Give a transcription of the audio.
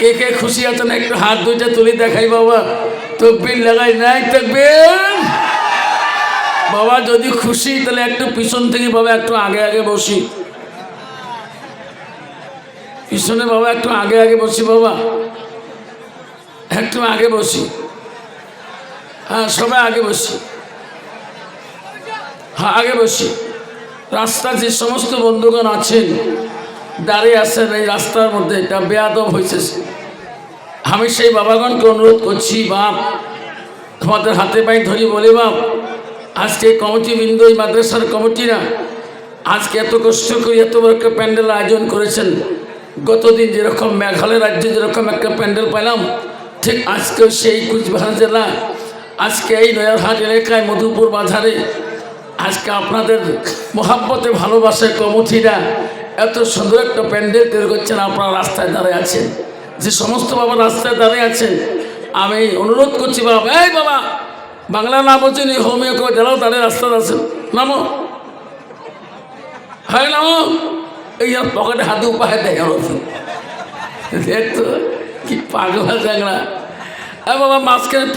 কে কে খুশি আছেন একটু হাত দুইটা তুলে দেখাই বাবা। তকবীর লাগাই নাই তকবীর। বাবা যদি খুশি তাহলে একটু পিছন থেকে বাবা একটু আগে আগে বসি, পিছনে বাবা একটু আগে আগে বসি, বাবা একটু আগে বসি। হ্যাঁ সবাই আগে বসি, হ্যাঁ আগে বসি। রাস্তার যে সমস্ত বন্ধুগণ আছেন দাঁড়িয়ে আছেন এই রাস্তার মধ্যে, এটা বেয়াদব হয়েছে। আমি সেই বাবাগণকে অনুরোধ করছি, বাপ তোমাদের হাতে পায়ে ধরি বলি, বাপ আজকে কমিটিবৃন্দ, এই মাদ্রাসার কমিটিরা আজকে এত কষ্ট করে এত বড় একটা প্যান্ডেল আয়োজন করেছেন। গতদিন যেরকম মেঘালয় রাজ্যে যেরকম একটা প্যান্ডেল পেলাম, ঠিক আজকেও সেই কুচবিহার জেলা আজকে এই নয়ারহাট এলাকায় মধুপুর বাজারে আজকে আপনাদের মোহাব্বতে ভালোবাসায় কমিটিরা এত সুন্দর একটা প্যান্ডেল তৈরি করছেন। আপনারা রাস্তায় দাঁড়িয়ে আছেন, যে সমস্ত বাবা রাস্তায় দাঁড়িয়ে আছেন, আমি অনুরোধ করছি বাবা, এই বাবা বাংলা না বলছেন এই হোমিও কেউ যারাও দাঁড়িয়ে রাস্তায় আছেন নামো, হয় নামো। এই পকেটে হাতে উপায় দেয় দেখতো কি পাগলা চাংলা। বাবা মাঝখানে